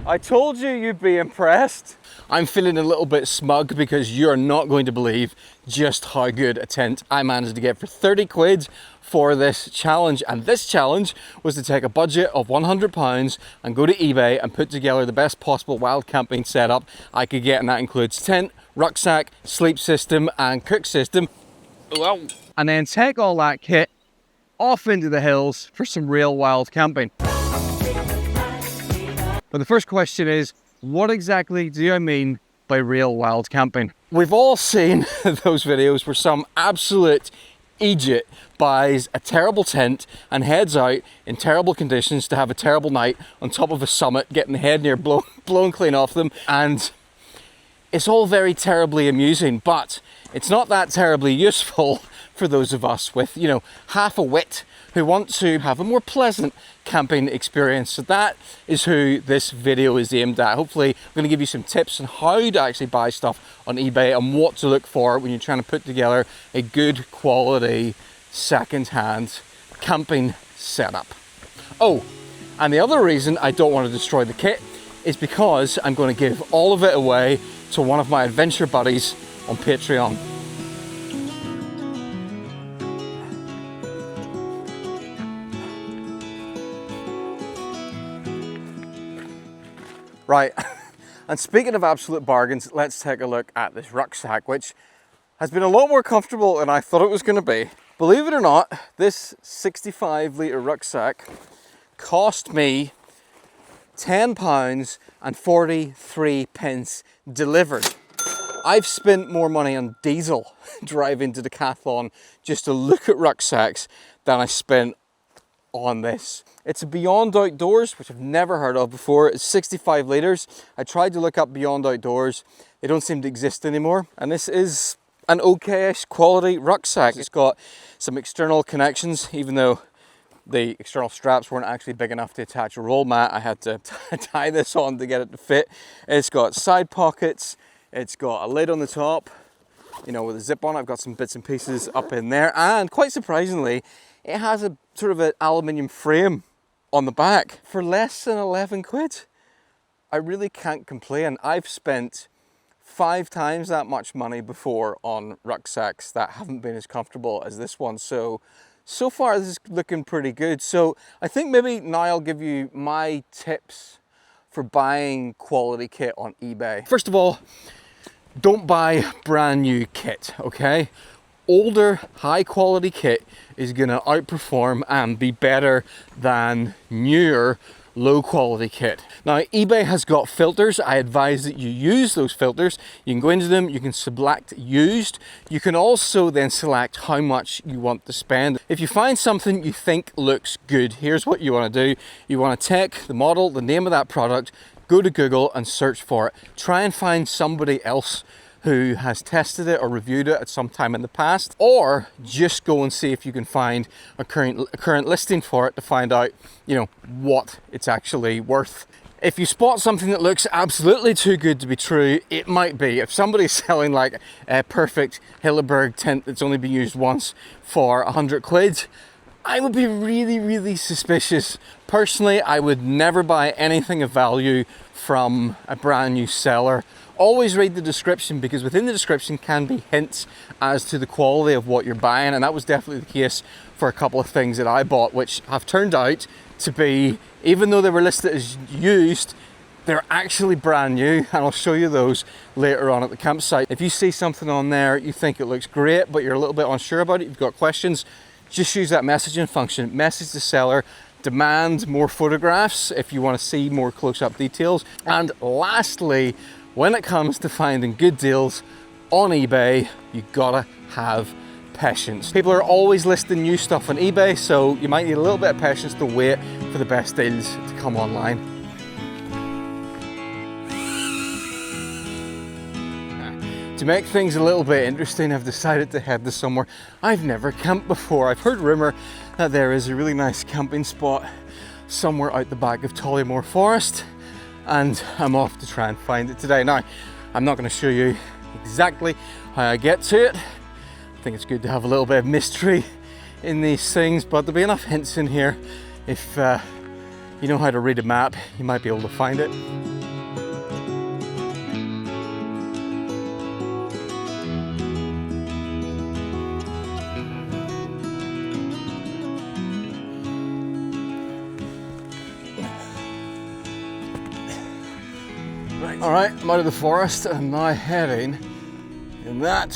I told you you'd be impressed. I'm feeling a little bit smug because you're not going to believe just how good a tent I managed to get for 30 quid for this challenge. And this challenge was to take a budget of £100 and go to eBay and put together the best possible wild camping setup I could get, and that includes tent, rucksack, sleep system and cook system. And then take all that kit off into the hills for some real wild camping. But the first question is, what exactly do I mean by real wild camping? We've all seen those videos where some absolute idiot buys a terrible tent and heads out in terrible conditions to have a terrible night on top of a summit, getting the head near blown clean off them. And it's all very terribly amusing, but it's not that terribly useful for those of us with, you know, half a wit who want to have a more pleasant camping experience. So that is who this video is aimed at. Hopefully I'm going to give you some tips on how to actually buy stuff on eBay and what to look for when you're trying to put together a good quality second-hand camping setup. Oh, and the other reason I don't want to destroy the kit is because I'm going to give all of it away to one of my adventure buddies on Patreon. Right, and speaking of absolute bargains, let's take a look at this rucksack, which has been a lot more comfortable than I thought it was going to be. Believe it or not, this 65-litre rucksack cost me £10 and 43 pence delivered. I've spent more money on diesel driving to Decathlon just to look at rucksacks than I spent on this. It's a Beyond Outdoors, which I've never heard of before. It's 65 litres. I tried to look up Beyond Outdoors. They don't seem to exist anymore. And this is an okay-ish quality rucksack. It's got some external connections, even though the external straps weren't actually big enough to attach a roll mat. I had to tie this on to get it to fit. It's got side pockets. It's got a lid on the top, you know, with a zip on it. I've got some bits and pieces up in there. And quite surprisingly, it has a sort of an aluminium frame on the back for less than 11 quid. I really can't complain. I've spent 5 times that much money before on rucksacks that haven't been as comfortable as this one. So far this is looking pretty good. So I think maybe now I'll give you my tips for buying quality kit on eBay. First of all, don't buy brand new kit, okay? Older, high quality kit is gonna outperform and be better than newer, low quality kit. Now, eBay has got filters. I advise that you use those filters. You can go into them, you can select used. You can also then select how much you want to spend. If you find something you think looks good, here's what you wanna do. You wanna take the model, the name of that product, go to Google and search for it. Try and find somebody else who has tested it or reviewed it at some time in the past, or just go and see if you can find a current listing for it to find out, you know, what it's actually worth. If you spot something that looks absolutely too good to be true, it might be. If somebody's selling like a perfect Hilleberg tent that's only been used once for 100 quid, I would be really, really suspicious. Personally, I would never buy anything of value from a brand new seller. Always read the description, because within the description can be hints as to the quality of what you're buying, and that was definitely the case for a couple of things that I bought, which have turned out to be, even though they were listed as used, they're actually brand new, and I'll show you those later on at the campsite. If you see something on there, you think it looks great, but you're a little bit unsure about it, you've got questions, just use that messaging function. Message the seller, demand more photographs if you want to see more close-up details. And lastly, when it comes to finding good deals on eBay, you gotta have patience. People are always listing new stuff on eBay, so you might need a little bit of patience to wait for the best deals to come online. To make things a little bit interesting, I've decided to head to somewhere I've never camped before. I've heard rumour that there is a really nice camping spot somewhere out the back of Tollymore Forest, and I'm off to try and find it today. Now, I'm not going to show you exactly how I get to it. I think it's good to have a little bit of mystery in these things, but there'll be enough hints in here If you know how to read a map, you might be able to find it. Alright, I'm out of the forest and I'm now heading in that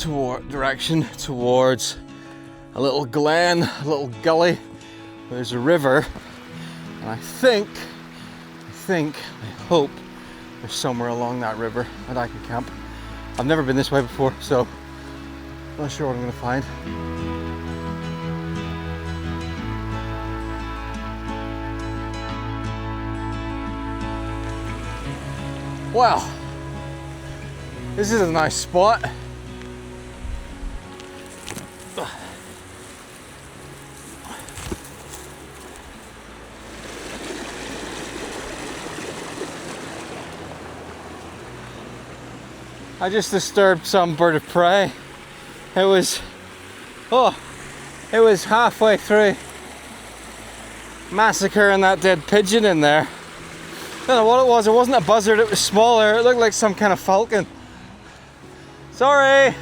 direction towards a little glen, a little gully. There's a river, and I hope there's somewhere along that river that I can camp. I've never been this way before, so I'm not sure what I'm going to find. Well, this is a nice spot. I just disturbed some bird of prey. It was halfway through massacring that dead pigeon in there. I don't know what it was. It wasn't a buzzard, it was smaller. It looked like some kind of falcon. Sorry,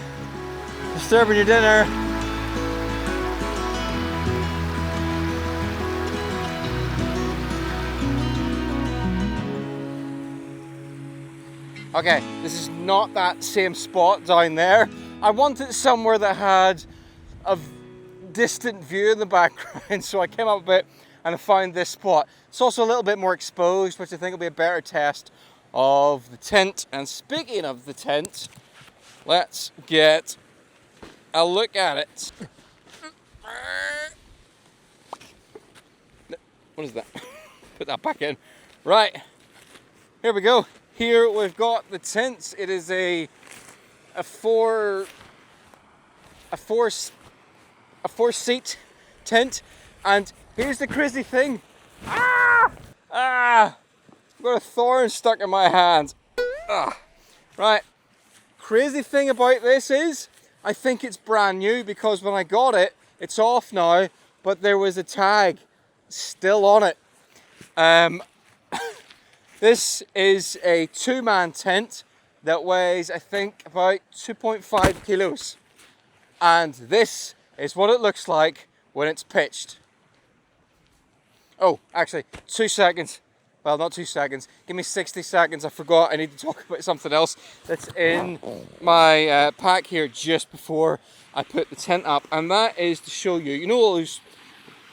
disturbing your dinner. Okay, this is not that same spot down there. I wanted somewhere that had a distant view in the background, so I came up a bit and I found this spot. It's also a little bit more exposed, which I think will be a better test of the tent. And speaking of the tent, let's get a look at it. What is that? Put that back in. Right, here we go. Here we've got the tent. It is a four seat tent, and here's the crazy thing. I've got a thorn stuck in my hand. Right, crazy thing about this is I think it's brand new, because when I got it, it's off now, but there was a tag still on it. This is a 2-man tent that weighs, I think, about 2.5 kilos. And this is what it looks like when it's pitched. Oh, actually, 2 seconds. Well, not 2 seconds. Give me 60 seconds. I forgot. I need to talk about something else that's in my pack here just before I put the tent up. And that is to show you, you know all those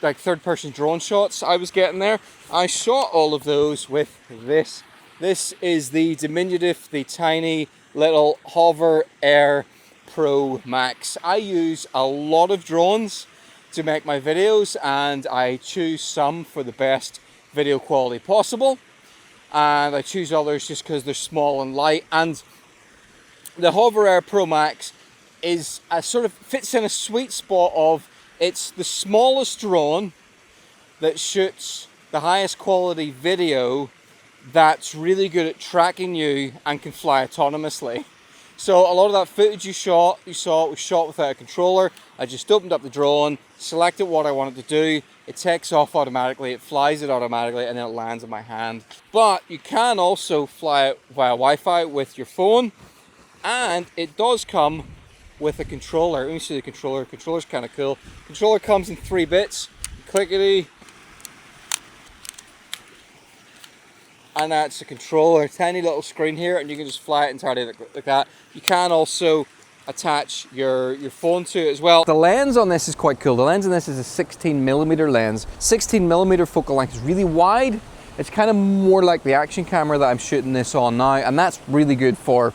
like third-person drone shots I was getting there? I shot all of those with this. This is the diminutive, the tiny little Hover Air Pro Max. I use a lot of drones to make my videos, and I choose some for the best video quality possible, and I choose others just because they're small and light. And the Hover Air Pro Max is a sort of fits in a sweet spot of, it's the smallest drone that shoots the highest quality video that's really good at tracking you and can fly autonomously. So a lot of that footage you saw was shot without a controller. I just opened up the drone, selected what I wanted to do, it takes off automatically, it flies it automatically, and then it lands in my hand. But you can also fly it via Wi-Fi with your phone, and it does come with a controller. Let me see the controller. Controller's kind of cool. Controller comes in 3 bits. Clickety. And that's the controller. Tiny little screen here, and you can just fly it entirely like that. You can also attach your phone to it as well. The lens on this is quite cool. The lens on this is a 16mm lens. 16mm focal length is really wide. It's kind of more like the action camera that I'm shooting this on now, and that's really good for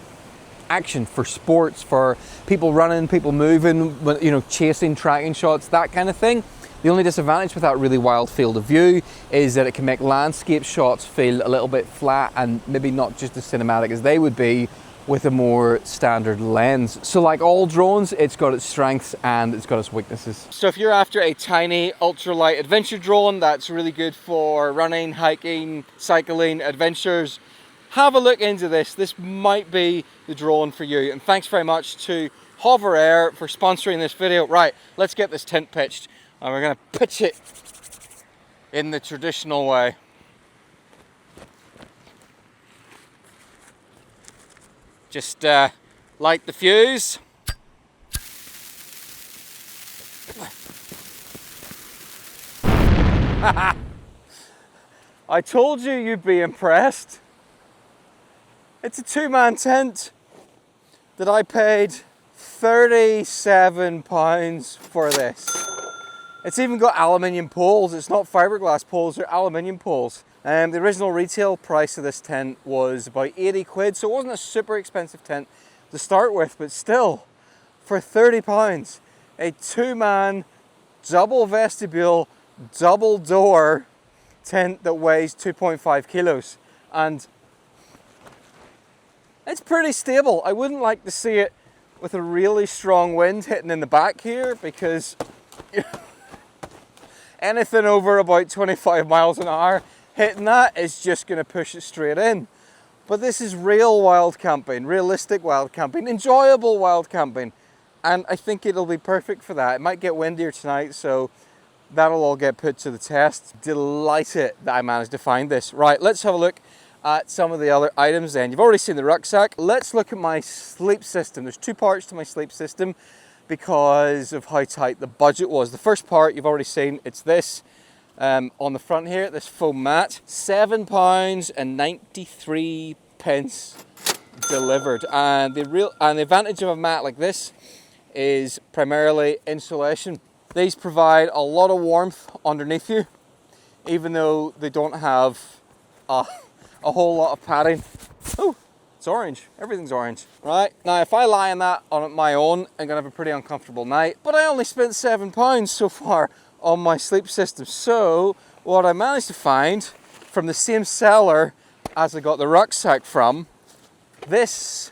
action, for sports, for people running, people moving, you know, chasing, tracking shots, that kind of thing. The only disadvantage with that really wild field of view is that it can make landscape shots feel a little bit flat and maybe not just as cinematic as they would be with a more standard lens. So like all drones, it's got its strengths and it's got its weaknesses. So if you're after a tiny ultralight adventure drone that's really good for running, hiking, cycling, adventures, have a look into this. This might be the drone for you. And thanks very much to Hover Air for sponsoring this video. Right, let's get this tent pitched. And we're gonna pitch it in the traditional way. Just light the fuse. I told you you'd be impressed. It's a 2-man tent that I paid £37 for this. It's even got aluminium poles. It's not fiberglass poles, they're aluminium poles. The original retail price of this tent was about 80 quid, so it wasn't a super expensive tent to start with, but still, for £30, a 2-man, double vestibule, double door tent that weighs 2.5 kilos. And it's pretty stable. I wouldn't like to see it with a really strong wind hitting in the back here, because anything over about 25 miles an hour hitting that is just going to push it straight in. But this is real wild camping, realistic wild camping, enjoyable wild camping, and I think it'll be perfect for that. It might get windier tonight, so that'll all get put to the test. Delighted that I managed to find this. Right, let's have a look at some of the other items then. You've already seen the rucksack. Let's look at my sleep system. There's 2 parts to my sleep system because of how tight the budget was. The first part you've already seen, it's this. On the front here, this foam mat, £7.93 delivered. And the advantage of a mat like this is primarily insulation. These provide a lot of warmth underneath you, even though they don't have a whole lot of padding. Oh, it's orange. Everything's orange. Right, now if I lie in that on my own, I'm gonna have a pretty uncomfortable night, but I only spent £7 so far on my sleep system. So what I managed to find from the same seller as I got the rucksack from, this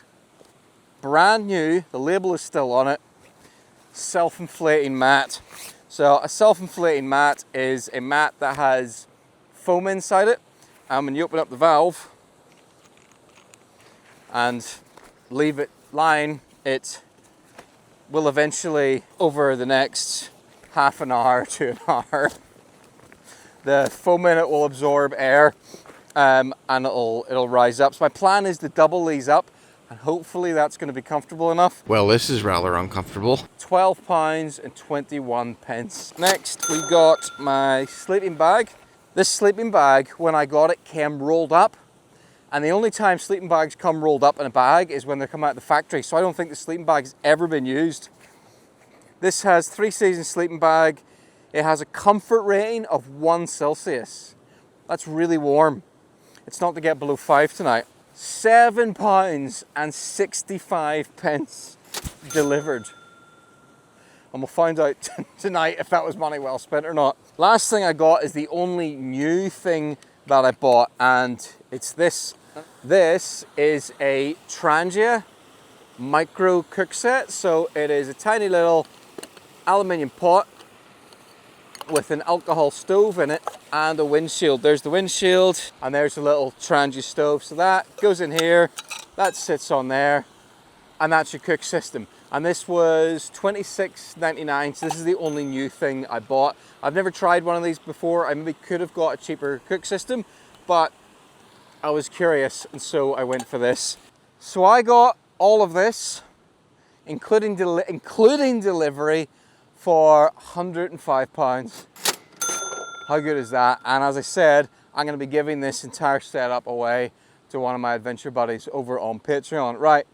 brand new, the label is still on it, self-inflating mat. So a self-inflating mat is a mat that has foam inside it, and when you open up the valve and leave it lying, it will eventually, over the next half an hour to an hour, the foam in it will absorb air, and it'll rise up. So my plan is to double these up, and hopefully that's going to be comfortable enough. Well, this is rather uncomfortable. £12.21. Next, we got my sleeping bag. This sleeping bag, when I got it, came rolled up. And the only time sleeping bags come rolled up in a bag is when they come out of the factory. So I don't think the sleeping bag has ever been used. This has 3 season sleeping bag. It has a comfort rating of 1 Celsius. That's really warm. It's not to get below 5 tonight. £7.65 delivered. And we'll find out tonight if that was money well spent or not. Last thing I got is the only new thing that I bought, and it's this. This is a Trangia micro cook set. So it is a tiny little aluminium pot with an alcohol stove in it and a windshield. There's the windshield, and there's a little Trangia stove. So that goes in here, that sits on there, and that's your cook system. And this was $26.99, so this is the only new thing I bought. I've never tried one of these before. I maybe could have got a cheaper cook system, but I was curious, and so I went for this. So I got all of this, including delivery, for £105. How good is that? And as I said, I'm going to be giving this entire setup away to one of my adventure buddies over on Patreon. Right,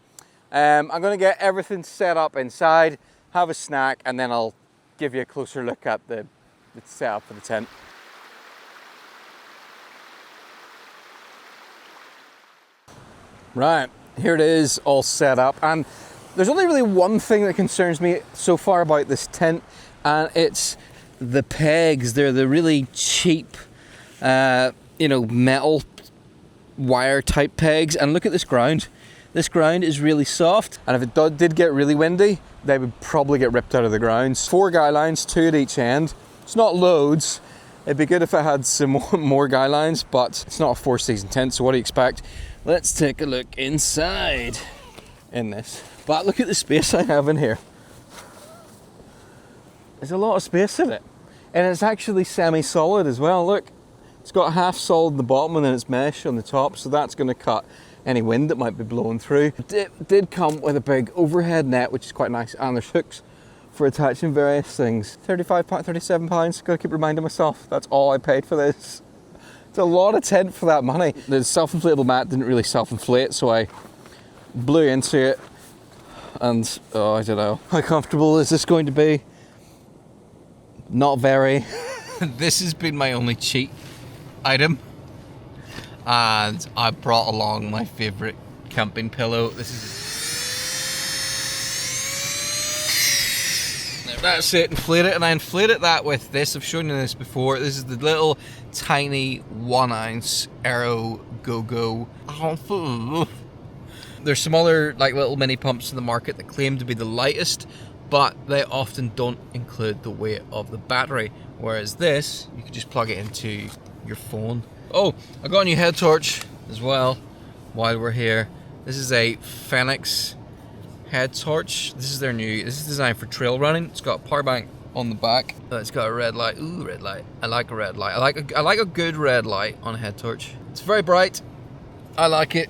I'm going to get everything set up inside, have a snack, and then I'll give you a closer look at the setup for the tent. Right, here it is, all set up, and there's only really one thing that concerns me so far about this tent, and it's the pegs. They're the really cheap, metal wire type pegs. And look at this ground. This ground is really soft, and if it did get really windy, they would probably get ripped out of the ground. 4 guy lines, 2 at each end. It's not loads. It'd be good if I had some more guy lines, but it's not a 4-season tent, so what do you expect? Let's take a look inside in this. But look at the space I have in here. There's a lot of space in it. And it's actually semi-solid as well. Look, it's got half solid in the bottom and then it's mesh on the top, so that's going to cut any wind that might be blowing through. It did come with a big overhead net, which is quite nice, and there's hooks for attaching various things. £35, £37, gotta keep reminding myself, that's all I paid for this. It's a lot of tent for that money. The self-inflatable mat didn't really self-inflate, so I blew into it, and I don't know. How comfortable is this going to be? Not very. This has been my only cheat item, and I brought along my favourite camping pillow. This is... That's it, inflate it, and I inflated that with this. I've shown you this before. This is the little tiny 1 ounce Aero Go-Go. There's some other like little mini pumps in the market that claim to be the lightest, but they often don't include the weight of the battery. Whereas this, you can just plug it into your phone. Oh, I got a new head torch as well while we're here. This is a Phoenix head torch. This is designed for trail running. It's got a power bank on the back. It's got a red light. Ooh, red light. I like a red light. I like a good red light on a head torch. It's very bright. I like it.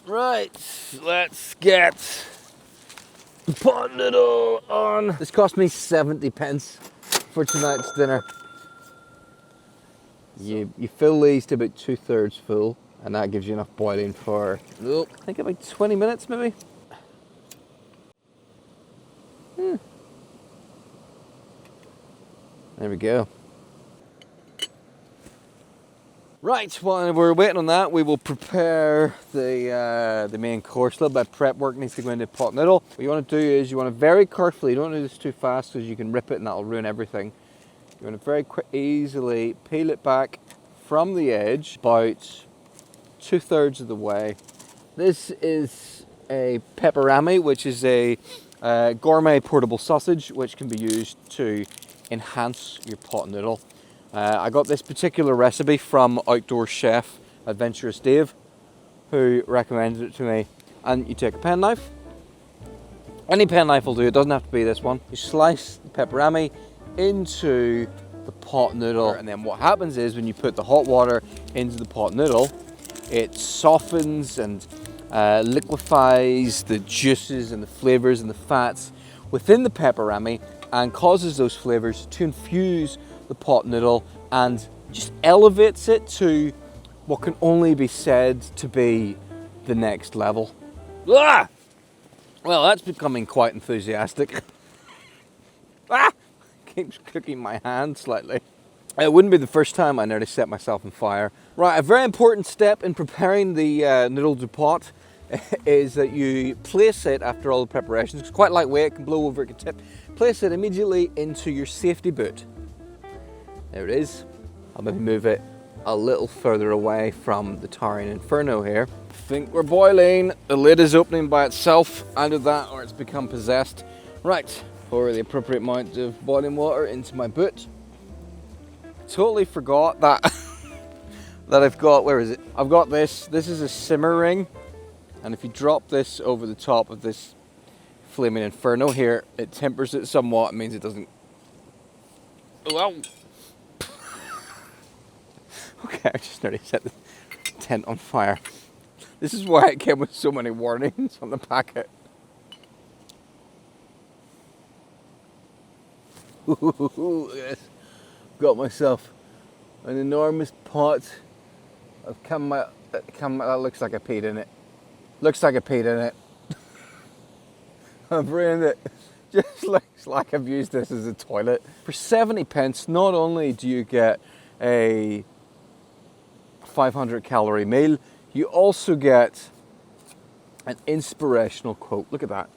Right, let's get the pot noodle on. This cost me 70 pence for tonight's dinner. You fill these to about 2/3 full, and that gives you enough boiling for, I think about 20 minutes maybe. There we go. Right, while we're waiting on that, we will prepare the main course. A little bit of prep work needs to go into pot noodle. What you want to do is you want to very carefully, you don't do this too fast because you can rip it and that'll ruin everything. You want to very easily peel it back from the edge about 2/3 of the way. This is a pepperami, which is a gourmet portable sausage, which can be used to enhance your pot noodle. I got this particular recipe from outdoor chef Adventurous Dave, who recommended it to me. And you take a penknife. Any penknife will do, it doesn't have to be this one. You slice the pepperami into the pot noodle, and then what happens is when you put the hot water into the pot noodle, it softens and liquefies the juices and the flavors and the fats within the pepperami and causes those flavors to infuse the pot noodle and just elevates it to what can only be said to be the next level. Ah! Well, that's becoming quite enthusiastic. Keeps cooking my hand slightly. It wouldn't be the first time I nearly set myself on fire. Right, a very important step in preparing the noodle du pot is that you place it after all the preparations. It's quite lightweight, it can blow over, it can tip. Place it immediately into your safety boot. There it is. I'll maybe move it a little further away from the towering inferno here. I think we're boiling. The lid is opening by itself. Either that or it's become possessed. Right, pour the appropriate amount of boiling water into my boot. Totally forgot that that I've got, where is it? I've got this. This is a simmer ring. And if you drop this over the top of this flaming inferno here, it tempers it somewhat. It means it doesn't... Well... Okay, I just nearly set the tent on fire. This is why it came with so many warnings on the packet. Look at this. Got myself an enormous pot of that looks like I peed in it. Looks like I peed in it. I've ruined it. Just looks like I've used this as a toilet. For 70 pence, not only do you get a 500 calorie meal, you also get an inspirational quote. Look at that.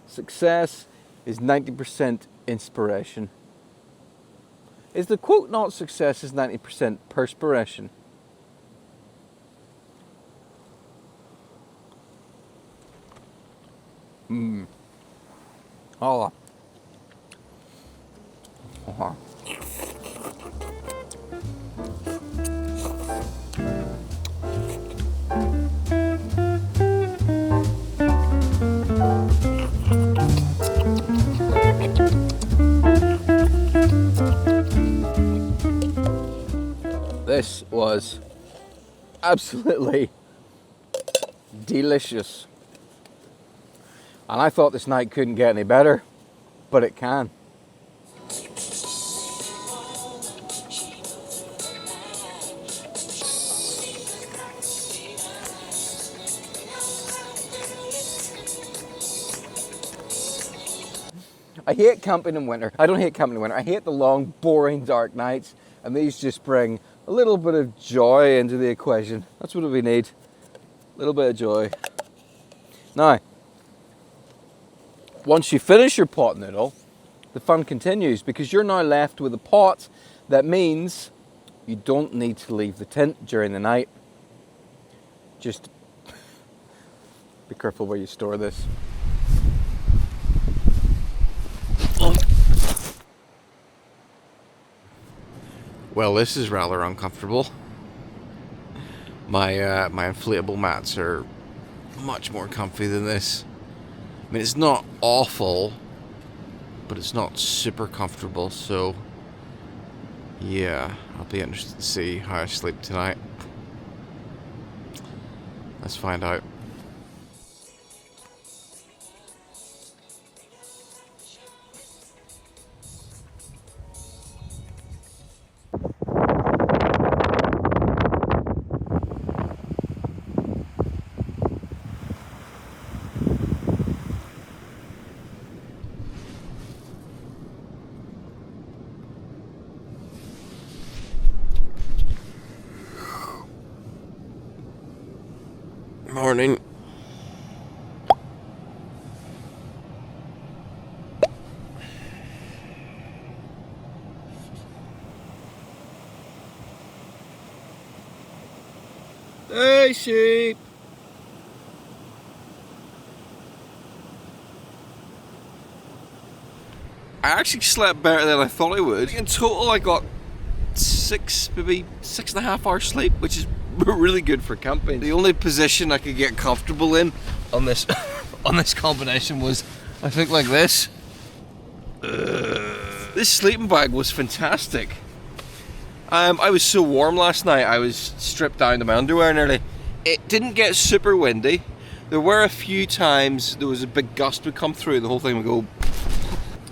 Success is 90% inspiration. Is the quote not success is 90% perspiration? Oh. Oh. This was absolutely delicious. And I thought this night couldn't get any better, but it can. I hate camping in winter. I don't hate camping in winter. I hate the long, boring, dark nights. And these just bring a little bit of joy into the equation. That's what we need. A little bit of joy. Now, once you finish your pot noodle, the fun continues because you're now left with a pot. That means you don't need to leave the tent during the night. Just be careful where you store this. Well, this is rather uncomfortable. My inflatable mats are much more comfy than this. I mean, it's not awful, but it's not super comfortable, so yeah, I'll be interested to see how I sleep tonight. Let's find out. Morning. Hey, sheep. I actually slept better than I thought I would. In total, I got maybe 6.5 hours sleep, which is really good for camping. The only position I could get comfortable in on this on this combination was, I think, like this. This sleeping bag was fantastic. I was so warm last night, I was stripped down to my underwear nearly. It didn't get super windy. There were a few times there was a big gust would come through, the whole thing would go,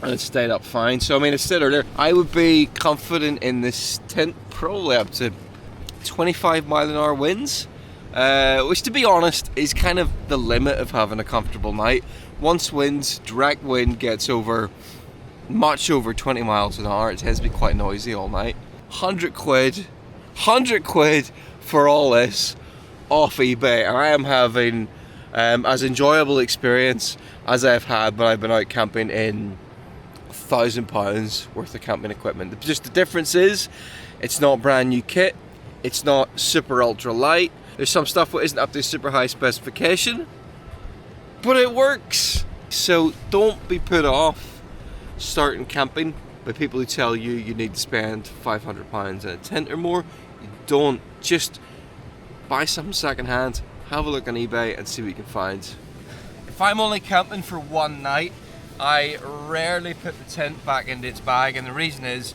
and it stayed up fine. So I mean, I said earlier, I would be confident in this tent probably up to 25-mile-an-hour winds, which, to be honest, is kind of the limit of having a comfortable night. Once direct wind gets much over 20 miles an hour, it tends to be quite noisy all night. 100 quid for all this off eBay, and I am having as enjoyable experience as I've had when I've been out camping in £1,000 worth of camping equipment. Just the difference is, it's not brand new kit. It's not super ultra light. There's some stuff that isn't up to super high specification, but it works. So don't be put off starting camping by people who tell you you need to spend £500 in a tent or more. You don't. Just buy something second hand, have a look on eBay and see what you can find. If I'm only camping for one night, I rarely put the tent back into its bag, and the reason is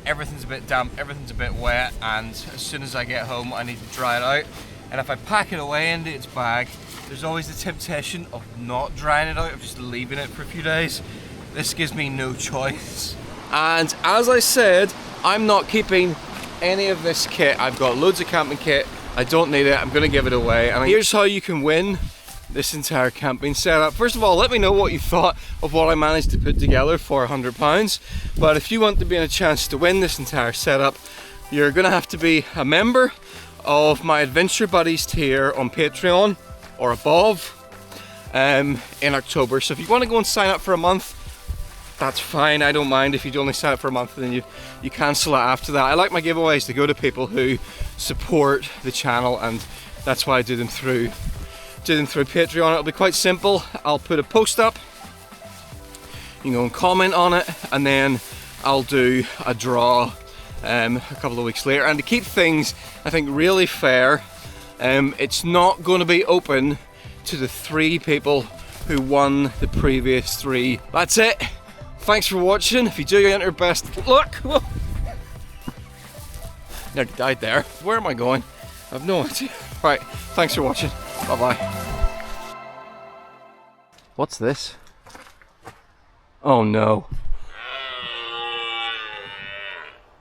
everything's a bit damp, everything's a bit wet, and as soon as I get home I need to dry it out. And if I pack it away into its bag, there's always the temptation of not drying it out, of just leaving it for a few days. This gives me no choice. And as I said, I'm not keeping any of this kit. I've got loads of camping kit. I don't need it. I'm gonna give it away. And here's how you can win this entire camping setup. First of all, let me know what you thought of what I managed to put together for £100. But if you want to be in a chance to win this entire setup, you're gonna have to be a member of my Adventure Buddies tier on Patreon or above in October. So if you want to go and sign up for a month, that's fine. I don't mind if you only sign up for a month and then you cancel it after that. I like my giveaways to go to people who support the channel, and that's why I do them through Patreon. It'll be quite simple. I'll put a post up, you can go and comment on it, and then I'll do a draw a couple of weeks later. And to keep things, I think, really fair, it's not going to be open to the 3 people who won the previous 3. That's it. Thanks for watching. If you do enter, best luck. Nearly died there. Where am I going? I have no idea. Right, thanks for watching. Bye-bye. What's this? Oh no.